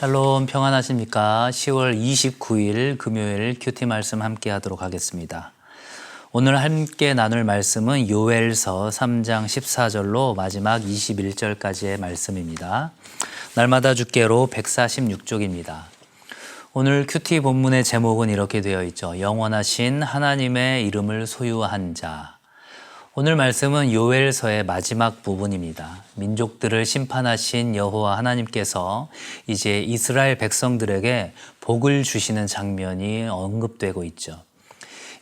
샬롬 평안하십니까? 10월 29일 금요일 큐티 말씀 함께 하도록 하겠습니다. 오늘 함께 나눌 말씀은 요엘서 3장 14절로 마지막 21절까지의 말씀입니다. 날마다 주께로 146쪽입니다. 오늘 큐티 본문의 제목은 이렇게 되어 있죠. 영원하신 하나님의 이름을 소유한 자. 오늘 말씀은 요엘서의 마지막 부분입니다. 민족들을 심판하신 여호와 하나님께서 이제 이스라엘 백성들에게 복을 주시는 장면이 언급되고 있죠.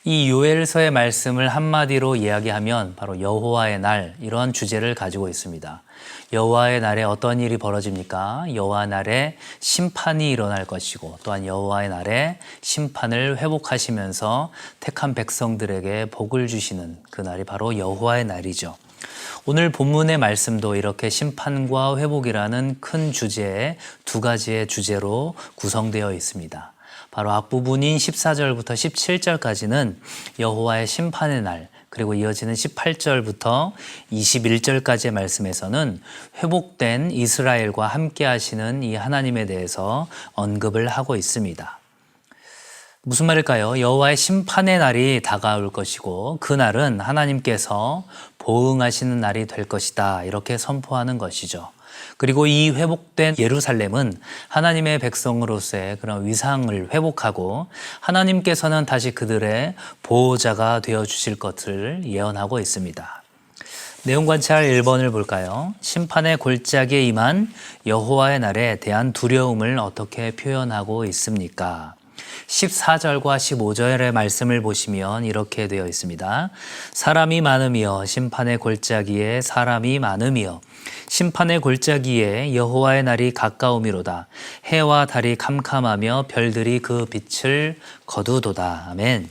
이 요엘서의 말씀을 한마디로 이야기하면 바로 여호와의 날, 이런 주제를 가지고 있습니다. 여호와의 날에 어떤 일이 벌어집니까? 여호와 날에 심판이 일어날 것이고, 또한 여호와의 날에 심판을 회복하시면서 택한 백성들에게 복을 주시는 그 날이 바로 여호와의 날이죠. 오늘 본문의 말씀도 이렇게 심판과 회복이라는 큰 주제에 두 가지의 주제로 구성되어 있습니다. 바로 앞부분인 14절부터 17절까지는 여호와의 심판의 날, 그리고 이어지는 18절부터 21절까지의 말씀에서는 회복된 이스라엘과 함께 하시는 이 하나님에 대해서 언급을 하고 있습니다. 무슨 말일까요? 여호와의 심판의 날이 다가올 것이고 그 날은 하나님께서 보응하시는 날이 될 것이다, 이렇게 선포하는 것이죠. 그리고 이 회복된 예루살렘은 하나님의 백성으로서의 그런 위상을 회복하고 하나님께서는 다시 그들의 보호자가 되어주실 것을 예언하고 있습니다. 내용 관찰 1번을 볼까요? 심판의 골짜기에 임한 여호와의 날에 대한 두려움을 어떻게 표현하고 있습니까? 14절과 15절의 말씀을 보시면 이렇게 되어 있습니다. 사람이 많으며 심판의 골짜기에 사람이 많으며 심판의 골짜기에 여호와의 날이 가까우미로다. 해와 달이 캄캄하며 별들이 그 빛을 거두도다. 아멘.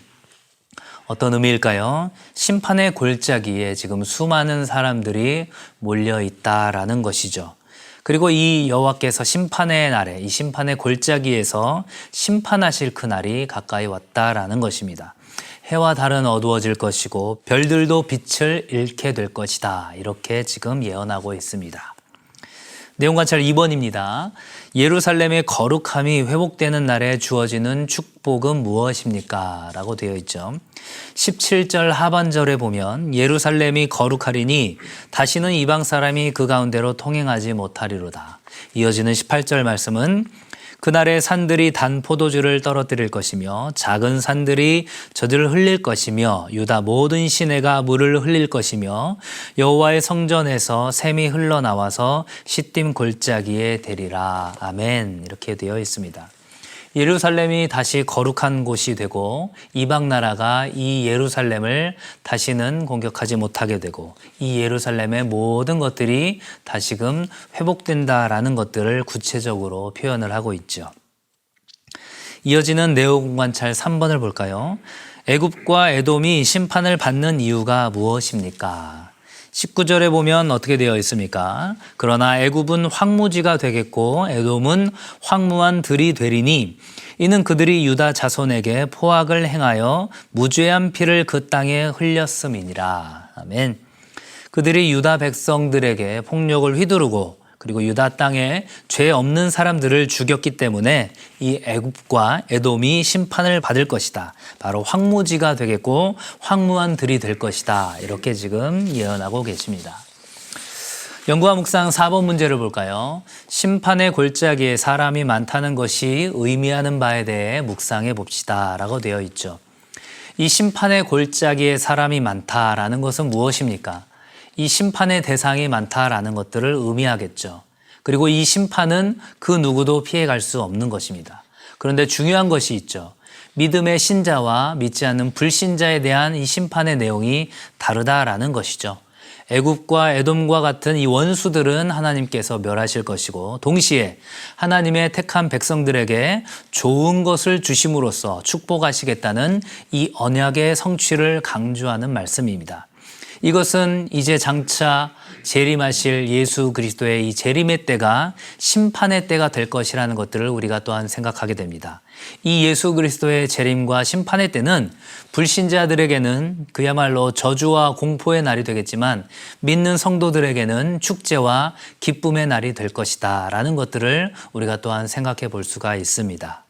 어떤 의미일까요? 심판의 골짜기에 지금 수많은 사람들이 몰려 있다라는 것이죠. 그리고 이 여호와께서 심판의 날에, 이 심판의 골짜기에서 심판하실 그 날이 가까이 왔다라는 것입니다. 해와 달은 어두워질 것이고 별들도 빛을 잃게 될 것이다, 이렇게 지금 예언하고 있습니다. 내용 관찰 2번입니다. 예루살렘의 거룩함이 회복되는 날에 주어지는 축복은 무엇입니까? 라고 되어 있죠. 17절 하반절에 보면 예루살렘이 거룩하리니 다시는 이방 사람이 그 가운데로 통행하지 못하리로다. 이어지는 18절 말씀은 그날에 산들이 단 포도주를 떨어뜨릴 것이며 작은 산들이 젖을 흘릴 것이며 유다 모든 시내가 물을 흘릴 것이며 여호와의 성전에서 샘이 흘러나와서 시딤 골짜기에 대리라. 아멘. 이렇게 되어 있습니다. 예루살렘이 다시 거룩한 곳이 되고 이방 나라가 이 예루살렘을 다시는 공격하지 못하게 되고 이 예루살렘의 모든 것들이 다시금 회복된다라는 것들을 구체적으로 표현을 하고 있죠. 이어지는 내용 관찰 3번을 볼까요? 애굽과 에돔이 심판을 받는 이유가 무엇입니까? 19절에 보면 어떻게 되어 있습니까? 그러나 애굽은 황무지가 되겠고 에돔은 황무한 들이 되리니 이는 그들이 유다 자손에게 포악을 행하여 무죄한 피를 그 땅에 흘렸음이니라. 아멘. 그들이 유다 백성들에게 폭력을 휘두르고 그리고 유다 땅에 죄 없는 사람들을 죽였기 때문에 이 애굽과 에돔이 심판을 받을 것이다. 바로 황무지가 되겠고 황무한 들이 될 것이다. 이렇게 지금 예언하고 계십니다. 연구와 묵상 4번 문제를 볼까요? 심판의 골짜기에 사람이 많다는 것이 의미하는 바에 대해 묵상해 봅시다, 라고 되어 있죠. 이 심판의 골짜기에 사람이 많다라는 것은 무엇입니까? 이 심판의 대상이 많다라는 것들을 의미하겠죠. 그리고 이 심판은 그 누구도 피해갈 수 없는 것입니다. 그런데 중요한 것이 있죠. 믿음의 신자와 믿지 않는 불신자에 대한 이 심판의 내용이 다르다라는 것이죠. 애굽과 에돔과 같은 이 원수들은 하나님께서 멸하실 것이고 동시에 하나님의 택한 백성들에게 좋은 것을 주심으로써 축복하시겠다는 이 언약의 성취를 강조하는 말씀입니다. 이것은 이제 장차 재림하실 예수 그리스도의 이 재림의 때가 심판의 때가 될 것이라는 것들을 우리가 또한 생각하게 됩니다. 이 예수 그리스도의 재림과 심판의 때는 불신자들에게는 그야말로 저주와 공포의 날이 되겠지만 믿는 성도들에게는 축제와 기쁨의 날이 될 것이다 라는 것들을 우리가 또한 생각해 볼 수가 있습니다.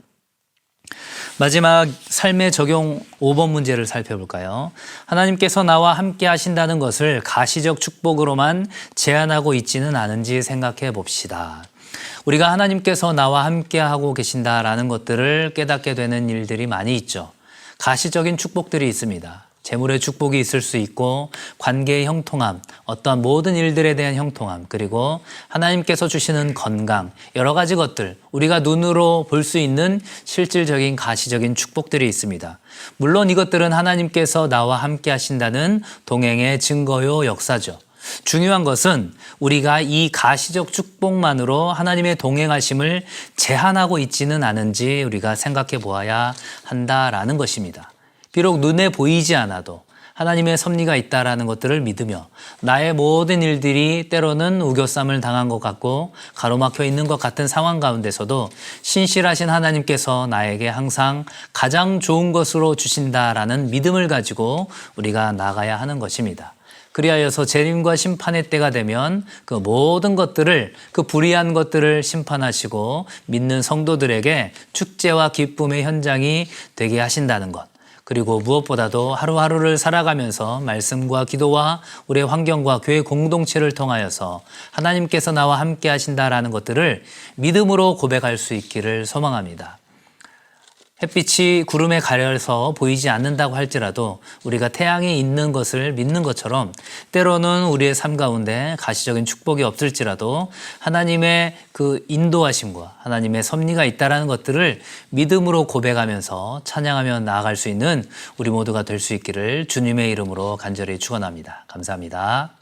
마지막 삶의 적용 5번 문제를 살펴볼까요? 하나님께서 나와 함께 하신다는 것을 가시적 축복으로만 제한하고 있지는 않은지 생각해 봅시다. 우리가 하나님께서 나와 함께 하고 계신다라는 것들을 깨닫게 되는 일들이 많이 있죠. 가시적인 축복들이 있습니다. 재물의 축복이 있을 수 있고 관계의 형통함, 어떠한 모든 일들에 대한 형통함, 그리고 하나님께서 주시는 건강, 여러 가지 것들, 우리가 눈으로 볼 수 있는 실질적인 가시적인 축복들이 있습니다. 물론 이것들은 하나님께서 나와 함께 하신다는 동행의 증거요 역사죠. 중요한 것은 우리가 이 가시적 축복만으로 하나님의 동행하심을 제한하고 있지는 않은지 우리가 생각해 보아야 한다라는 것입니다. 비록 눈에 보이지 않아도 하나님의 섭리가 있다라는 것들을 믿으며 나의 모든 일들이 때로는 우겨쌈을 당한 것 같고 가로막혀 있는 것 같은 상황 가운데서도 신실하신 하나님께서 나에게 항상 가장 좋은 것으로 주신다라는 믿음을 가지고 우리가 나가야 하는 것입니다. 그리하여서 재림과 심판의 때가 되면 그 모든 것들을, 그 불의한 것들을 심판하시고 믿는 성도들에게 축제와 기쁨의 현장이 되게 하신다는 것. 그리고 무엇보다도 하루하루를 살아가면서 말씀과 기도와 우리의 환경과 교회 공동체를 통하여서 하나님께서 나와 함께 하신다라는 것들을 믿음으로 고백할 수 있기를 소망합니다. 햇빛이 구름에 가려서 보이지 않는다고 할지라도 우리가 태양이 있는 것을 믿는 것처럼 때로는 우리의 삶 가운데 가시적인 축복이 없을지라도 하나님의 그 인도하심과 하나님의 섭리가 있다는 것들을 믿음으로 고백하면서 찬양하며 나아갈 수 있는 우리 모두가 될 수 있기를 주님의 이름으로 간절히 축원합니다. 감사합니다.